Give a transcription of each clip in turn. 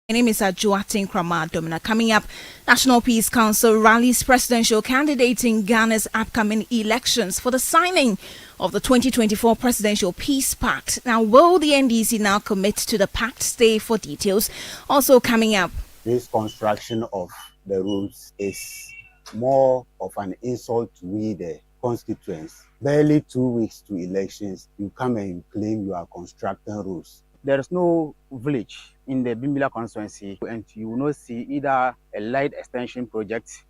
My name is Joatin Kramadom. Coming up, National Peace Council rallies presidential candidates in Ghana's upcoming elections for the signing of the 2024 Presidential Peace Pact. Now, will the NDC now commit to the pact? Stay for details. Also coming up, this construction of the roads is more of an insult to we, the constituents. Barely 2 weeks to elections, you come and claim you are constructing roads. There is no village in the Bimbila constituency, and you will not see either a light extension project.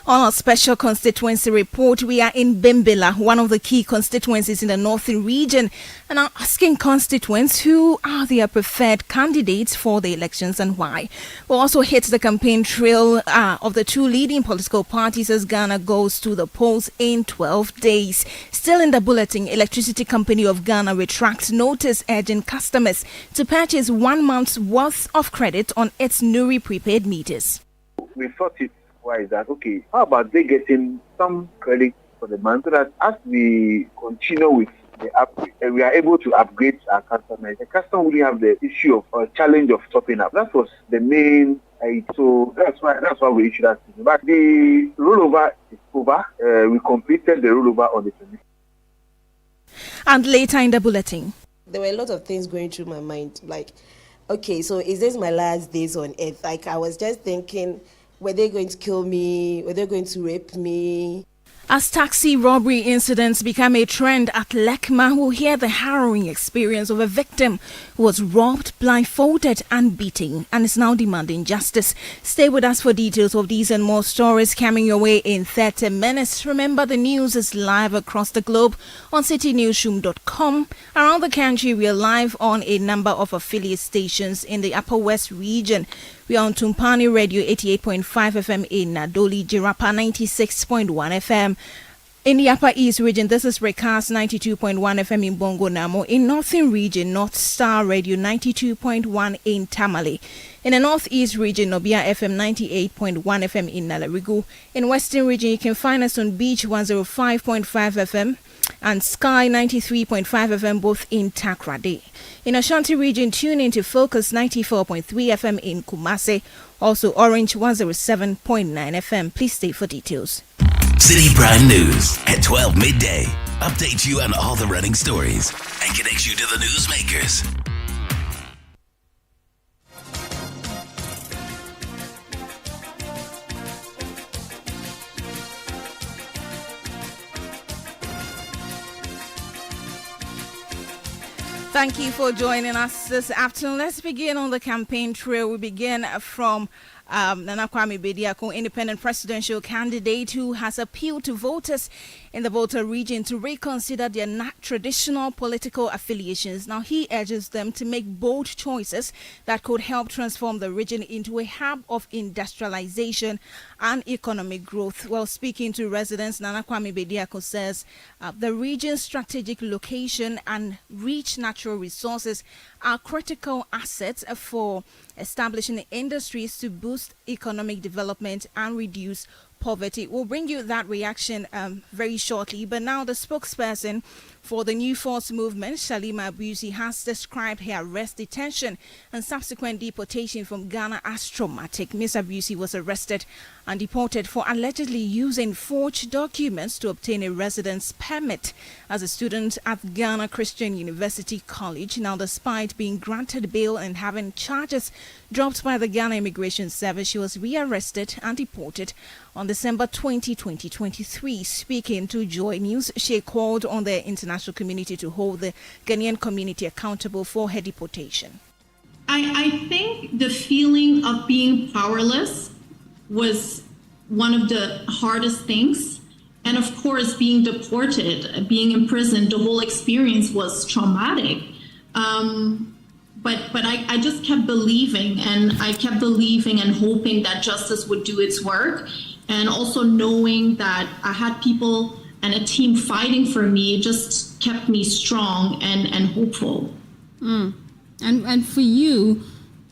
On our special constituency report, we are in Bimbila, one of the key constituencies in the northern region, and are asking constituents who are their preferred candidates for the elections and why. We'll also hit the campaign trail of the two leading political parties as Ghana goes to the polls in 12 days. Still in the bulletin, Electricity Company of Ghana retracts notice urging customers to purchase 1 month's worth of credit on its Newry prepaid meters. We thought it is that okay? How about they getting some credit for the month so that as we continue with the upgrade, we are able to upgrade our customers. The customer will have the issue of a challenge of topping up. That was the main. So that's why we issued that. But the rollover is over. We completed the rollover on the 20th. And later in the bulletin, there were a lot of things going through my mind. Like, okay, so is this my last days on earth? Like, I was just thinking, were they going to kill me? Were they going to rape me? As taxi robbery incidents become a trend at Lekma, we'll hear the harrowing experience of a victim who was robbed, blindfolded and beaten and is now demanding justice. Stay with us for details of these and more stories coming your way in 30 minutes. Remember, the news is live across the globe on citinewsroom.com. Around the country, we are live on a number of affiliate stations in the Upper West region. We are on Tumpani Radio 88.5 FM in Nadoli, Jirapa 96.1 FM. In the Upper East region, this is Recast 92.1 FM in Bongo Namo. In Northern region, North Star Radio 92.1 in Tamale. In the Northeast region, Nobia FM 98.1 FM in Nalarigu. In Western region, you can find us on Beach 105.5 FM and Sky 93.5 FM both in Takrade. In Ashanti region, tune into Focus 94.3 FM in Kumase. Also Orange 107.9 FM. Please stay for details. Citi Prime News at 12 midday. Update you on all the running stories and connect you to the newsmakers. Thank you for joining us this afternoon. Let's begin on the campaign trail. We begin from Nana Kwame Bediako, independent presidential candidate who has appealed to voters in the Volta region to reconsider their traditional political affiliations. Now, he urges them to make bold choices that could help transform the region into a hub of industrialization and economic growth. While speaking to residents, Nana Kwame Bediako says the region's strategic location and rich natural resources are critical assets for establishing industries to boost economic development and reduce poverty. We'll bring you that reaction very shortly. But now the spokesperson for the New Force movement, Shalima Abusi, has described her arrest, detention and subsequent deportation from Ghana as traumatic. Ms. Abusi was arrested and deported for allegedly using forged documents to obtain a residence permit as a student at Ghana Christian University College. Now, despite being granted bail and having charges dropped by the Ghana Immigration Service, she was rearrested and deported on December 20, 2023. Speaking to Joy News, she called on the international community to hold the Ghanaian community accountable for her deportation. I think the feeling of being powerless was one of the hardest things. And of course, being deported, being imprisoned, the whole experience was traumatic. But I just kept believing, and I kept believing and hoping that justice would do its work. And also knowing that I had people and a team fighting for me just kept me strong and hopeful. And for you,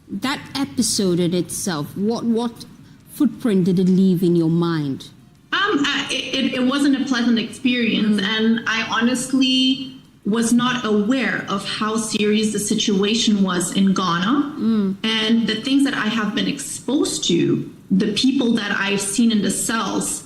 that episode in itself, what footprint did it leave in your mind? It wasn't a pleasant experience, and I honestly was not aware of how serious the situation was in Ghana. And the things that I have been exposed to, the people that I've seen in the cells,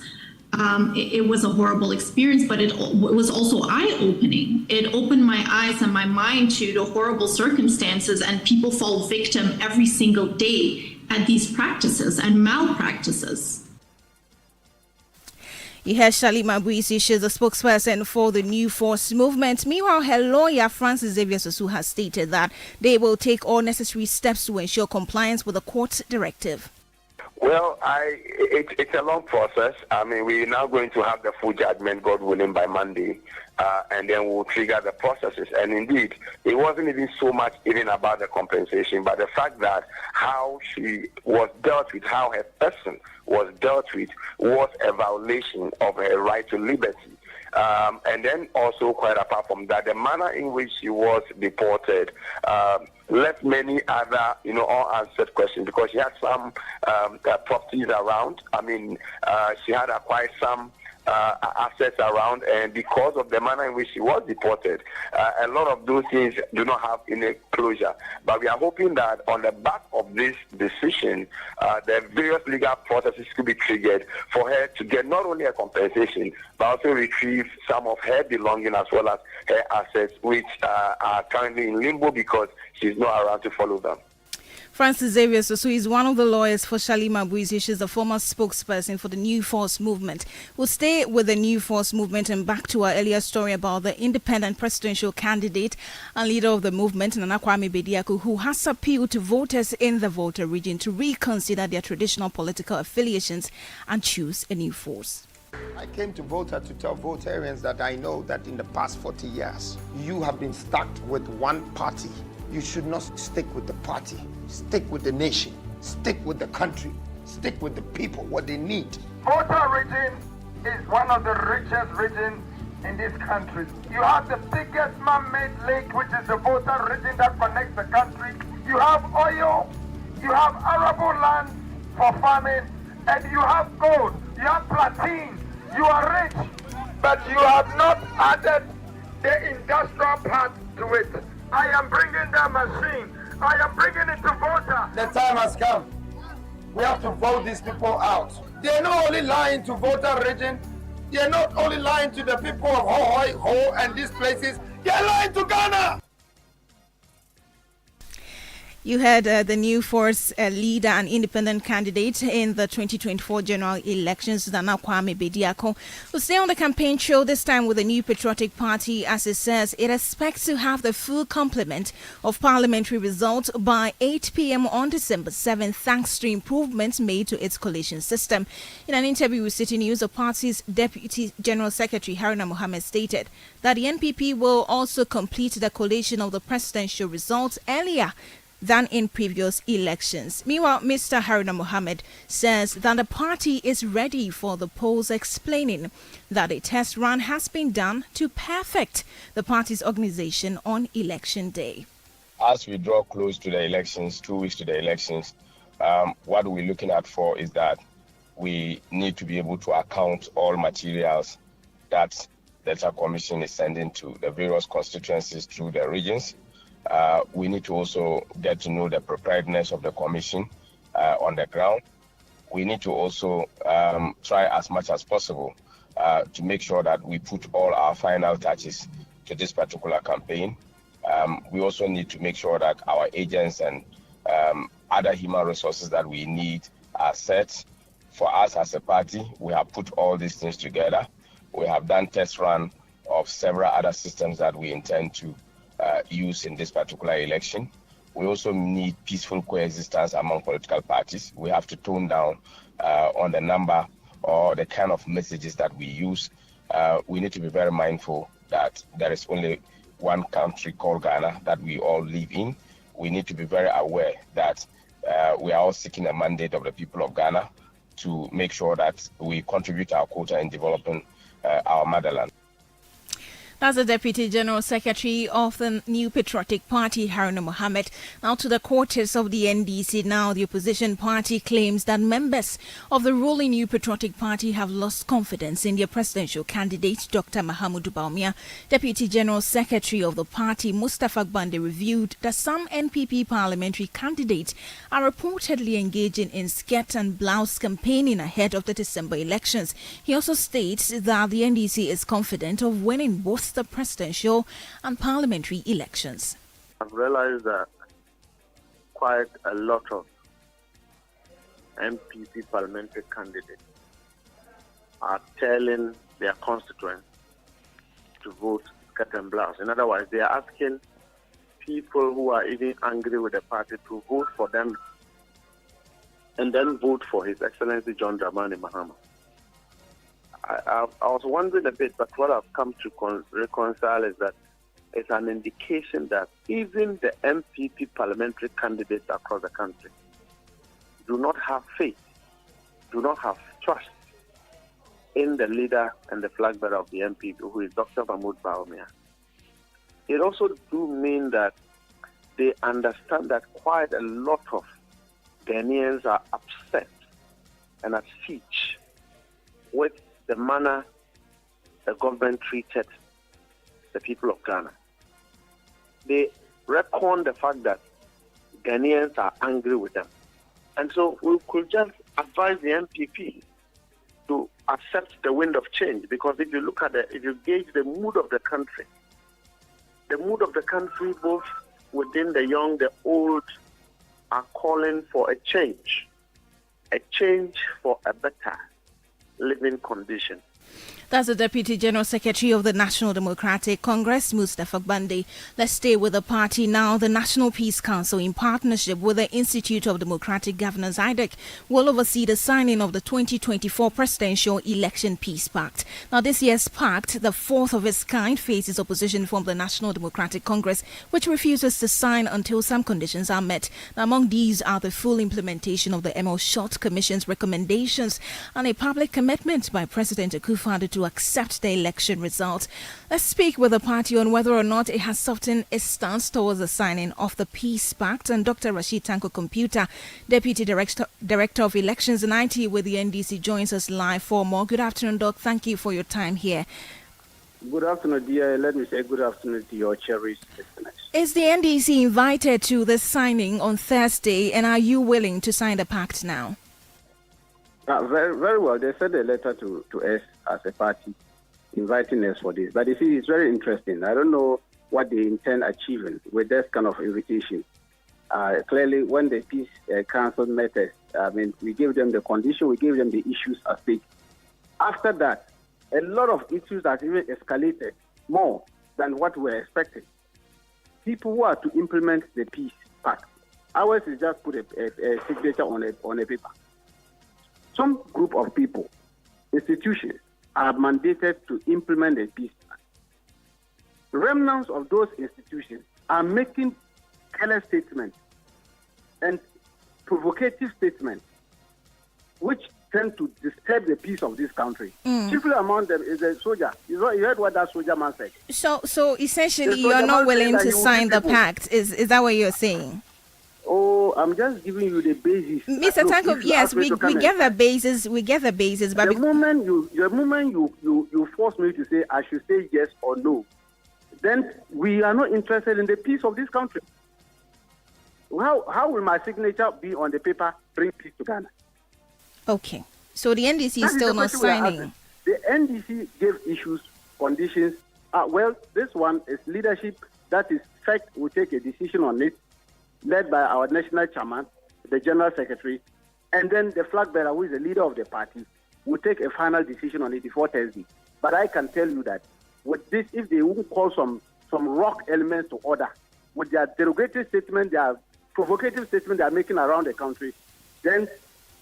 it was a horrible experience, but it was also eye-opening. It opened my eyes and my mind to the horrible circumstances, and people fall victim every single day at these practices and malpractices. You heard Shalima Buisi, she's the spokesperson for the New Force movement. Meanwhile, her lawyer, Francis Xavier Sosu, has stated that they will take all necessary steps to ensure compliance with the court's directive. Well, it's a long process. I mean, we're now going to have the full judgment, God willing, by Monday, and then we'll trigger the processes. And indeed, it wasn't even so much even about the compensation, but the fact that how she was dealt with, how her person was dealt with, was a violation of her right to liberty. And then also, quite apart from that, the manner in which she was deported left many other, unanswered questions, because she had some properties around. I mean, she had acquired some assets around, and because of the manner in which she was deported, a lot of those things do not have any closure. But we are hoping that on the back of this decision, the various legal processes could be triggered for her to get not only a compensation, but also retrieve some of her belongings as well as her assets, which are currently in limbo because she's not around to follow them. Francis Xavier Sosu is one of the lawyers for Shalima Buisi. She's the former spokesperson for the New Force movement. We'll stay with the New Force movement and back to our earlier story about the independent presidential candidate and leader of the movement, Nana Kwame Bediako, who has appealed to voters in the Volta region to reconsider their traditional political affiliations and choose a new force. I came to Volta to tell Voltarians that I know that in the past 40 years, you have been stuck with one party. You should not stick with the party. Stick with the nation. Stick with the country. Stick with the people, what they need. Volta region is one of the richest regions in this country. You have the biggest man-made lake, which is the Volta region that connects the country. You have oil, you have arable land for farming, and you have gold, you have platinum. You are rich, but you have not added the industrial part to it. I am bringing the machine. I am bringing it to Volta. The time has come. We have to vote these people out. They're not only lying to Volta region. They're not only lying to the people of Ho and these places. They're lying to Ghana. You heard the New Force leader and independent candidate in the 2024 general elections, Nana Kwame Bediako, will stay on the campaign trail this time with the New Patriotic Party, as it says it expects to have the full complement of parliamentary results by 8 p.m. on December 7th, thanks to improvements made to its collation system. In an interview with Citi News, the party's Deputy General Secretary Haruna Mohammed stated that the NPP will also complete the collation of the presidential results earlier than in previous elections. Meanwhile, Mr. Haruna Mohammed says that the party is ready for the polls, explaining that a test run has been done to perfect the party's organization on election day. As we draw close to the elections, 2 weeks to the elections, what we're looking at for is that we need to be able to account all materials that the Electoral Commission is sending to the various constituencies through the regions. We need to also get to know the preparedness of the commission on the ground. We need to also try as much as possible to make sure that we put all our final touches to this particular campaign. We also need to make sure that our agents and other human resources that we need are set. For us as a party, we have put all these things together. We have done test run of several other systems that we intend to use in this particular election. We also need peaceful coexistence among political parties. We have to tone down on the number or the kind of messages that we use. We need to be very mindful that there is only one country called Ghana that we all live in. We need to be very aware that we are all seeking a mandate of the people of Ghana to make sure that we contribute our quota in developing our motherland. That's the Deputy General Secretary of the New Patriotic Party, Haruna Mohammed. Now to the quarters of the NDC. Now the opposition party claims that members of the ruling New Patriotic Party have lost confidence in their presidential candidate, Dr. Mahamudu Bawumia. Deputy General Secretary of the party, Mustafa Gbande, reviewed that some NPP parliamentary candidates are reportedly engaging in skirt and blouse campaigning ahead of the December elections. He also states that the NDC is confident of winning both the presidential and parliamentary elections. I've realized that quite a lot of MPP parliamentary candidates are telling their constituents to vote skirt and blouse. In other words, they are asking people who are even angry with the party to vote for them and then vote for His Excellency John Dramani Mahama. I was wondering a bit, but what I've come to reconcile is that it's an indication that even the MPP parliamentary candidates across the country do not have faith, do not have trust in the leader and the flag bearer of the MPP, who is Dr. Mahamudu Bawumia. It also do mean that they understand that quite a lot of Ghanaians are upset and at siege with the manner the government treated the people of Ghana. They reckon the fact that Ghanaians are angry with them. And so we could just advise the MPP to accept the wind of change, because if you look at if you gauge the mood of the country both within the young, the old, are calling for a change for a better living condition. That's the Deputy General Secretary of the National Democratic Congress, Mustafa Gbande. Let's stay with the party now. The National Peace Council, in partnership with the Institute of Democratic Governance, IDEC, will oversee the signing of the 2024 Presidential Election Peace Pact. Now, this year's pact, the fourth of its kind, faces opposition from the National Democratic Congress, which refuses to sign until some conditions are met. Now, among these are the full implementation of the ML Short Commission's recommendations and a public commitment by President Akufo-Addo to accept the election result. Let's speak with the party on whether or not it has softened its stance towards the signing of the Peace Pact. And Dr. Rashid Tanko Computer, Deputy Director of Elections and IT with the NDC, joins us live for more. Good afternoon, Doc. Thank you for your time here. Good afternoon, dear. Let me say good afternoon to your cherished listeners. Is the NDC invited to the signing on Thursday, and are you willing to sign the pact now? Very, very well. They sent a letter to us as a party inviting us for this. But you see, it's very interesting. I don't know what they intend achieving with this kind of invitation. Clearly, when the Peace Council met us, we gave them the condition, we gave them the issues at stake. After that, a lot of issues have even escalated more than what we were expecting. People who are to implement the Peace Pact, ours is just put a signature on a paper. Some group of people, institutions, are mandated to implement the Peace Pact. Remnants of those institutions are making careless statements and provocative statements which tend to disturb the peace of this country. Chiefly among them is a soldier. You heard what that soldier man said. So essentially, you're not willing to sign the pact. Is that what you're saying? Oh, I'm just giving you the basis. Mr. Tanko, yes, we get the basis. We get the basis, but the moment you force me to say I should say yes or no, then we are not interested in the peace of this country. How will my signature be on the paper bring peace to Ghana? Okay, so the NDC is still not signing. The NDC gave issues, conditions. Well, this one is leadership. That is fact. Will take a decision on it, led by our national chairman, the general secretary, and then the flag bearer, who is the leader of the party, will take a final decision on it before Thursday. But I can tell you that with this, if they won't call some rock elements to order, with their derogatory statement, their provocative statement they are making around the country, then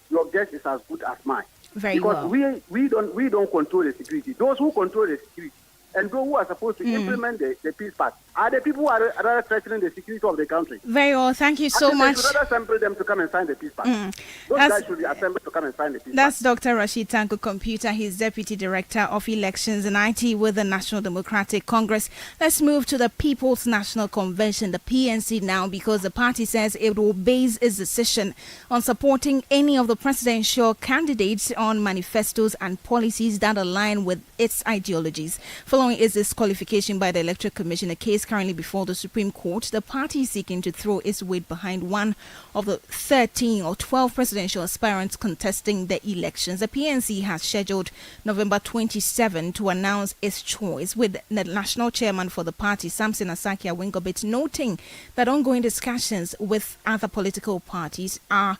your guess is as good as mine. Because we don't control the security. Those who control the security and those who are supposed to implement the Peace Pact are the people who are rather threatening the security of the country. Very well. Thank you so much. They should rather assemble them to come and sign the peace pact. Those guys should be assembled to come and sign the peace That's pact. Dr. Rashid Tanko Computer. He's Deputy Director of Elections and IT with the National Democratic Congress. Let's move to the People's National Convention, the PNC now, because the party says it will base its decision on supporting any of the presidential candidates on manifestos and policies that align with its ideologies. Following its disqualification by the Electoral Commission, a case currently before the Supreme Court, the party is seeking to throw its weight behind one of the 13 or 12 presidential aspirants contesting the elections. The PNC has scheduled November 27 to announce its choice, with the national chairman for the party, Samson Asaki Awengobit, noting that ongoing discussions with other political parties are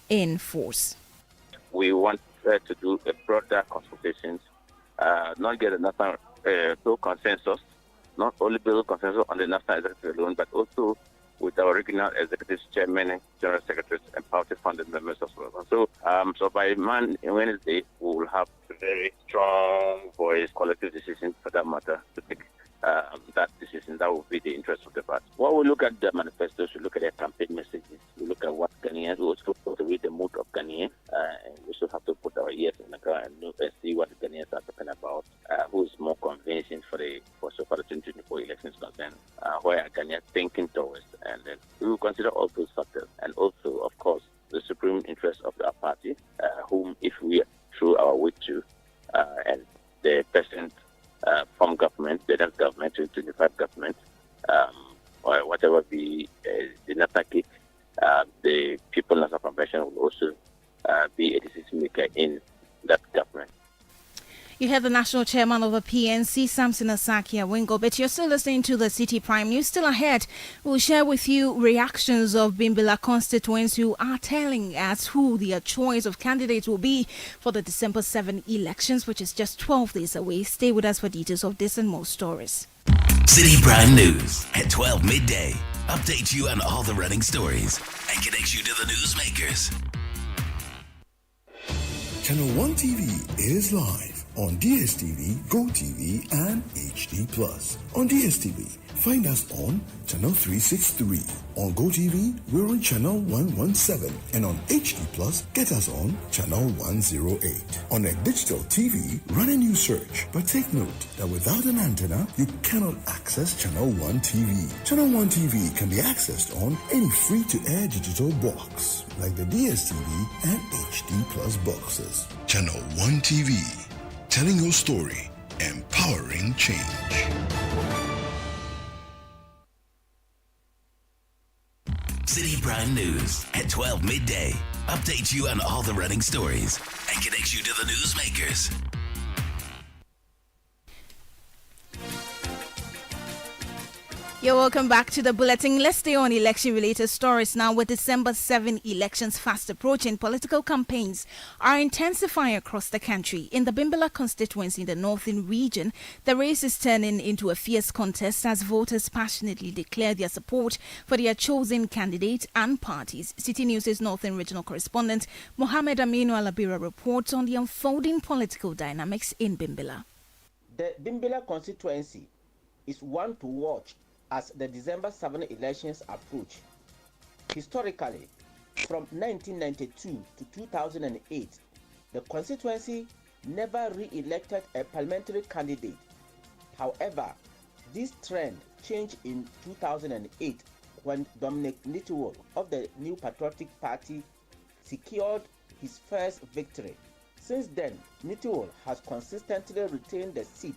in force. We want to do a broader consultation, not get a national consensus, not only build consensus on the national executive alone, but also with our regional executive chairman, general secretaries, and party founding members as well. So by Wednesday, we will have a very strong voice, collective decision for that matter to take that decision. That will be the interest of the party. When we look at the manifestos, we look at their campaign messages, we look at what Ghanaians, we also have to read the mood of Ghanaians, and we also have to put our ears in the ground and see what the Ghanaians are talking about, who is more convincing for the 2024 elections concerned, where are Ghanaians thinking towards, and then we will consider all those factors, and also, of course, the supreme interest of our party, whom, if we throw our weight to, and the present form government, the next government, 2025 government, or whatever be the national case, the People's National Convention will also be a decision maker in that government. You heard the national chairman of the PNC, Samson Asaki Awingo, but you're still listening to the Citi Prime News. Still ahead, we'll share with you reactions of Bimbilla constituents who are telling us who their choice of candidates will be for the December 7 elections, which is just 12 days away. Stay with us for details of this and more stories. Citi Prime News at 12 midday. Update you on all the running stories and connect you to the newsmakers. Channel 1 TV is live on DSTV, GoTV, and HD+. On DSTV, find us on Channel 363. On GoTV, we're on Channel 117. And on HD+, get us on Channel 108. On a digital TV, run a new search. But take note that without an antenna, you cannot access Channel 1 TV. Channel 1 TV can be accessed on any free-to-air digital box, like the DSTV and HD+ boxes. Channel 1 TV, telling your story, empowering change. Citi Prime News at 12 midday. Update you on all the running stories and connect you to the newsmakers. You're welcome back to the bulletin. Let's stay on election-related stories now. With December 7 elections fast approaching, political campaigns are intensifying across the country. In the Bimbilla constituency in the northern region, the race is turning into a fierce contest as voters passionately declare their support for their chosen candidates and parties. Citi News' northern regional correspondent Mohammed Aminu Alabira reports on the unfolding political dynamics in Bimbilla. The Bimbilla constituency is one to watch as the December 7 elections approach. Historically, from 1992 to 2008, the constituency never re-elected a parliamentary candidate. However, this trend changed in 2008 when Dominic Nitiwol of the New Patriotic Party secured his first victory. Since then, Nitiwol has consistently retained the seat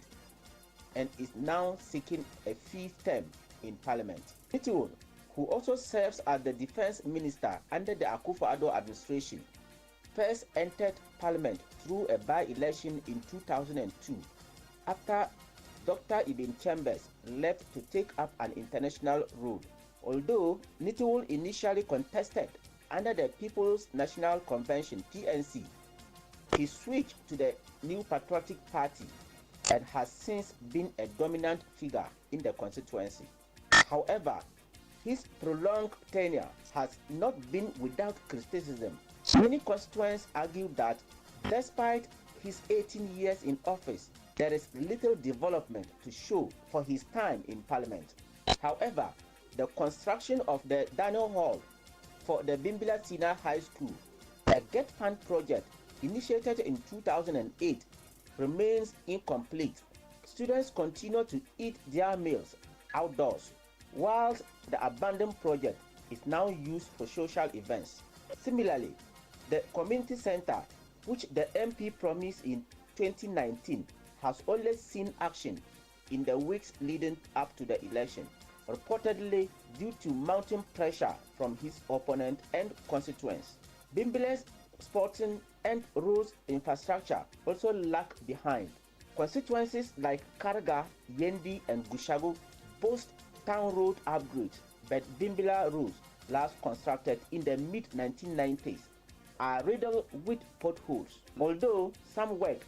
and is now seeking a fifth term in Parliament. Nitiwol, who also serves as the Defense Minister under the Akufo-Addo administration, first entered Parliament through a by-election in 2002 after Dr. Ibn Chambers left to take up an international role. Although Nitiwol initially contested under the People's National Convention (PNC), he switched to the New Patriotic Party and has since been a dominant figure in the constituency. However, his prolonged tenure has not been without criticism. Many constituents argue that despite his 18 years in office, there is little development to show for his time in Parliament. However, the construction of the Daniel Hall for the Bimbilla Senior High School, a Get Fund project initiated in 2008, remains incomplete. Students continue to eat their meals outdoors, whilst the abandoned project is now used for social events. Similarly, the community center, which the MP promised in 2019, has only seen action in the weeks leading up to the election, reportedly due to mounting pressure from his opponent and constituents. Bimbilla's sporting and roads infrastructure also lag behind. Constituencies like Karga, Yendi, and Gushago boast town road upgrades, but Bimbilla roads, last constructed in the mid-1990s, are riddled with potholes. Although some work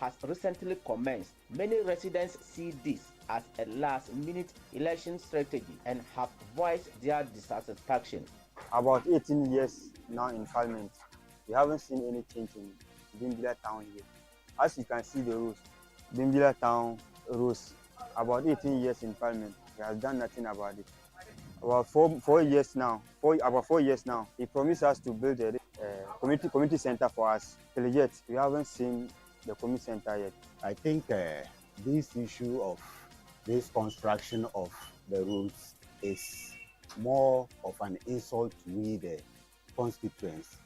has recently commenced, many residents see this as a last-minute election strategy and have voiced their dissatisfaction. About 18 years now in Parliament, we haven't seen any change in Bimbilla town here. As you can see the roads, Bimbilla town roads, about 18 years in Parliament, he has done nothing about it. About four years now, he promised us to build a community center for us. Till yet, we haven't seen the community center yet. I think this issue of this construction of the roads is more of an insult to we, the constituents.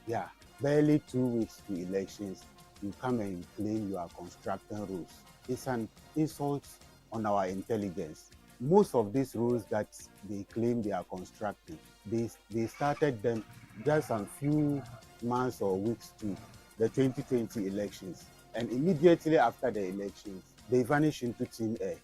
Yeah, barely 2 weeks to elections, you come and claim you are constructing roads. It's an insult on our intelligence. Most of these roads that they claim they are constructing, they started them just a few months or weeks to the 2020 elections. And immediately after the elections, they vanish into thin air.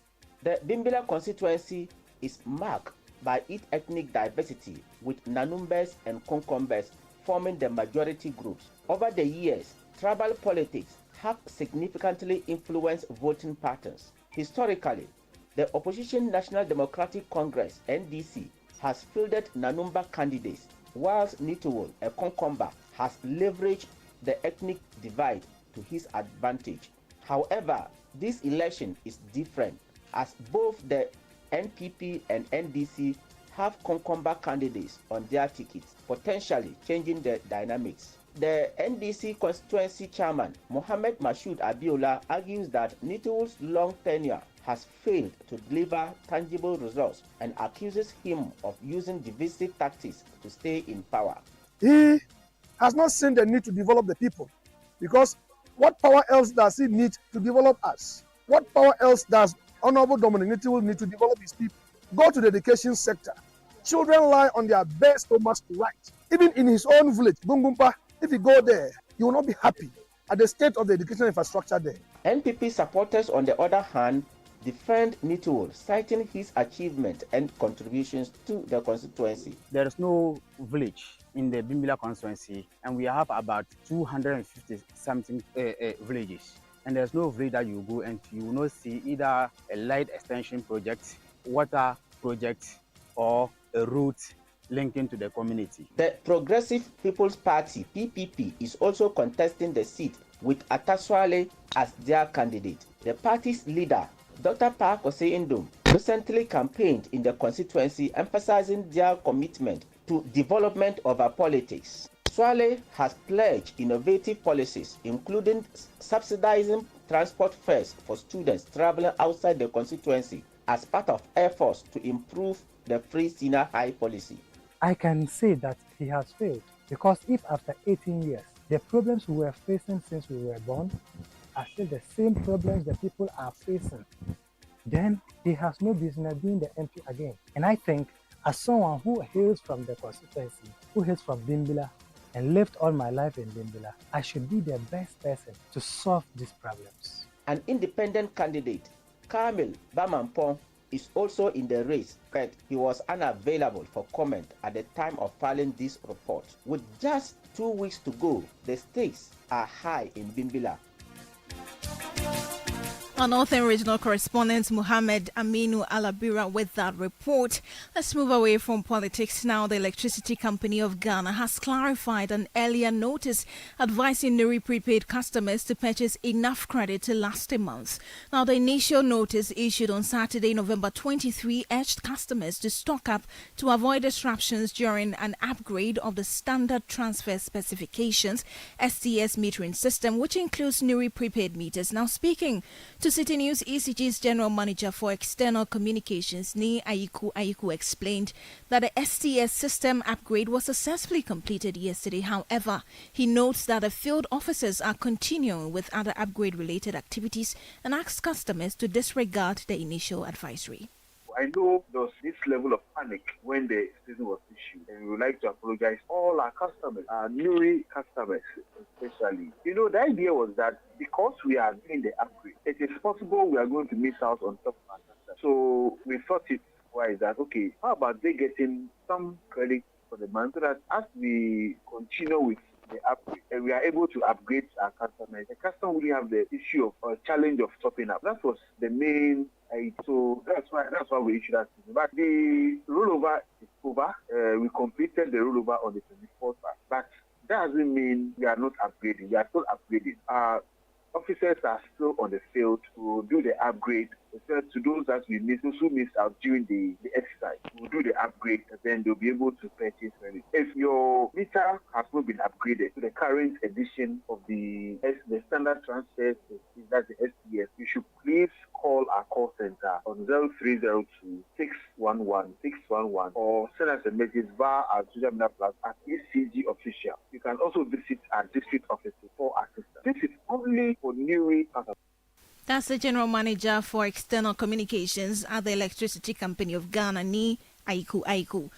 The Bimbilla constituency is marked by its ethnic diversity, with Nanumbers and Konkombers forming the majority groups. Over the years, tribal politics have significantly influenced voting patterns. Historically, the opposition National Democratic Congress (NDC) has fielded Nanumba candidates, whilst Nitowol, a Konkomba, has leveraged the ethnic divide to his advantage. However, this election is different, as both the NPP and NDC have Konkomba candidates on their tickets, potentially changing the dynamics. The NDC constituency chairman, Mohammed Mashoud Abiola, argues that Nitowol's long tenure has failed to deliver tangible results and accuses him of using divisive tactics to stay in power. He has not seen the need to develop the people, because what power else does he need to develop us? What power else does Honorable Dominic Nitowol need to develop his people? Go to the education sector. Children lie on their bare stomachs to write. Even in his own village, Bungumpa, if you go there, you will not be happy at the state of the education infrastructure there. NPP supporters, on the other hand, defend Nitowol, citing his achievement and contributions to the constituency. There is no village in the Bimbilla constituency, and we have about 250 something villages. And there's no village that you go and you will not see either a light extension project, water project, or a route linking to the community. The Progressive People's Party (PPP) is also contesting the seat with Ataswale as their candidate. The party's leader, Dr. Park Osei-Indom, recently campaigned in the constituency, emphasizing their commitment to development over politics. Swale has pledged innovative policies, including subsidizing transport fares for students traveling outside the constituency as part of efforts to improve the free senior high policy. I can say that he has failed, because if after 18 years, the problems we were facing since we were born are still the same problems that people are facing, then he has no business being the MP again. And I think, as someone who hails from the constituency, who hails from Bimbilla, and lived all my life in Bimbilla, I should be the best person to solve these problems. An independent candidate, Kamil Bamampong, is also in the race, but he was unavailable for comment at the time of filing this report. With just 2 weeks to go, the stakes are high in Bimbilla. Our Northern Regional Correspondent Muhammad Aminu Alabira with that report. Let's move away from politics now. The Electricity Company of Ghana has clarified an earlier notice advising Nuri prepaid customers to purchase enough credit to last a month. Now, the initial notice issued on Saturday, November 23, urged customers to stock up to avoid disruptions during an upgrade of the Standard Transfer Specifications STS metering system, which includes Nuri prepaid meters. Now, speaking to Citi News, ECG's General Manager for External Communications, Ni Ayiku explained that the STS system upgrade was successfully completed yesterday. However, he notes that the field officers are continuing with other upgrade-related activities and asks customers to disregard the initial advisory. I know there was this level of panic when the season was issued, and we would like to apologize to all our customers, our Nuri customers especially. The idea was that because we are doing the upgrade, it is possible we are going to miss out on top of our customers. So we thought it wise that, okay, how about they getting some credit for the month so that as we continue with the upgrade and we are able to upgrade our customers, the customer will have the issue of or challenge of topping up. That was the main so that's why we issued that. But the rollover is over. We completed the rollover on the 24th. But that doesn't mean we are not upgrading. We are still upgrading. Our officers are still on the field to do the upgrade. To those that we missed, those who missed out during the exercise, we'll do the upgrade and then they'll be able to purchase credit. If your meter has not been upgraded to the current edition of the standard transfer, that's the STS, you should please call our call center on 0302 611 611 or send us a message via our social media platform at ECG Official. You can also visit our district office for assistance. This is only for Newry. That's the General Manager for External Communications at the Electricity Company of Ghana, Ni Ayiku.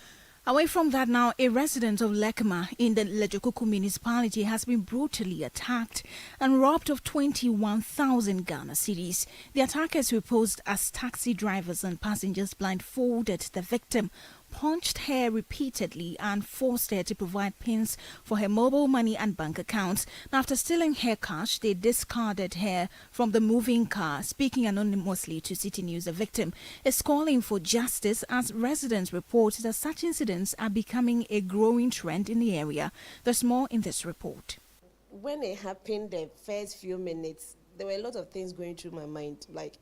Away from that now, a resident of Lekma in the Lejokuku municipality has been brutally attacked and robbed of 21,000 Ghana cedis. The attackers, who posed as taxi drivers and passengers, blindfolded the victim, punched her repeatedly and forced her to provide pins for her mobile money and bank accounts. Now, after stealing her cash, they discarded her from the moving car. Speaking anonymously to Citi News, the victim is calling for justice as residents report that such incidents are becoming a growing trend in the area. There's more in this report. When it happened, the first few minutes, there were a lot of things going through my mind. Like,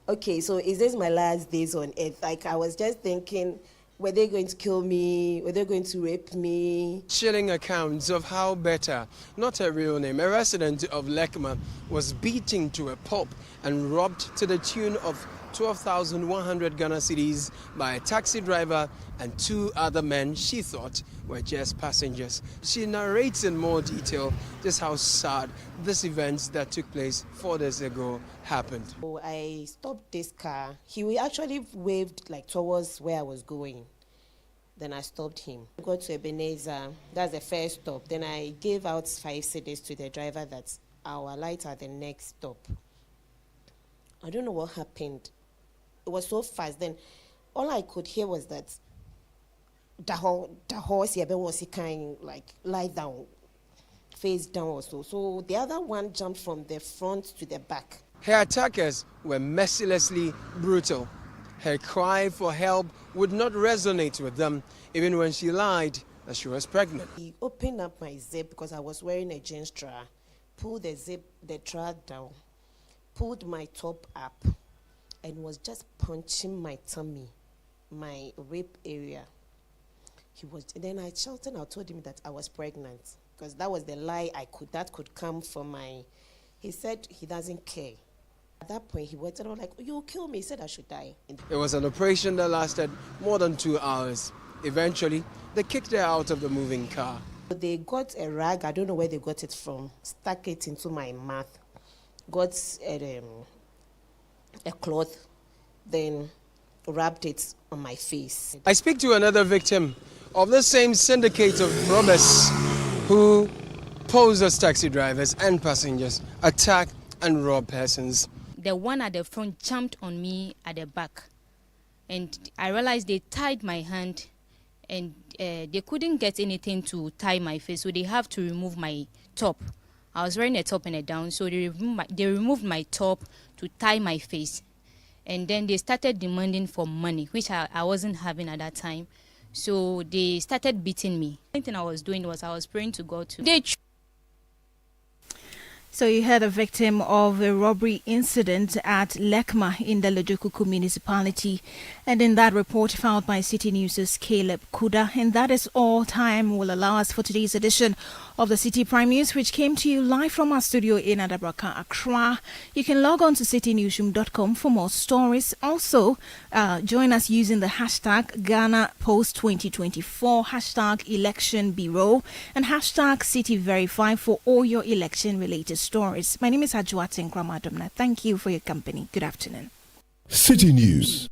okay, so is this my last days on earth? Like, I was just thinking, were they going to kill me? Were they going to rape me? Chilling accounts of how Better, not a real name, a resident of Lekma, was beaten to a pulp and robbed to the tune of 12,100 Ghana cedis by a taxi driver and two other men she thought were just passengers. She narrates in more detail just how sad this event that took place 4 days ago happened. So I stopped this car. He actually waved like towards where I was going. Then I stopped him. I got to Ebenezer. That's the first stop. Then I gave out 5 cedis to the driver that I'll alight at the next stop. I don't know what happened. It was so fast. Then all I could hear was that the horse was kind like lie down, face down also. So the other one jumped from the front to the back. Her attackers were mercilessly brutal. Her cry for help would not resonate with them, even when she lied that she was pregnant. He opened up my zip because I was wearing a jeans bra, pulled the bra down, pulled my top up, and was just punching my tummy, my rib area. Then I shouted, I told him that I was pregnant because that was the lie that could come from my. He said he doesn't care. At that point, he waited. I was like, "You'll kill me." He said I should die. It was an operation that lasted more than 2 hours. Eventually, they kicked her out of the moving car. They got a rag. I don't know where they got it from. Stuck it into my mouth. Got a cloth, then wrapped it on my face. I speak to another victim of the same syndicate of robbers who pose as taxi drivers and passengers, attack and rob persons. The one at the front jumped on me at the back, and I realized they tied my hand, and they couldn't get anything to tie my face, so they have to remove my top. I was wearing a top and a down, so they removed my top to tie my face. And then they started demanding for money, which I wasn't having at that time. So they started beating me. The only thing I was doing was I was praying to God to... So you heard a victim of a robbery incident at Lekma in the Lojokuku municipality. And in that report filed by City News' Caleb Kuda. And that is all time will allow us for today's edition of the Citi Prime News, which came to you live from our studio in Adabraka, Accra. You can log on to citynewsroom.com for more stories. Also, join us using the hashtag Ghana Post 2024, hashtag Election Bureau, and hashtag Citi Verify for all your election-related stories. My name is Ajua Tinkramadumna. Thank you for your company. Good afternoon. City News.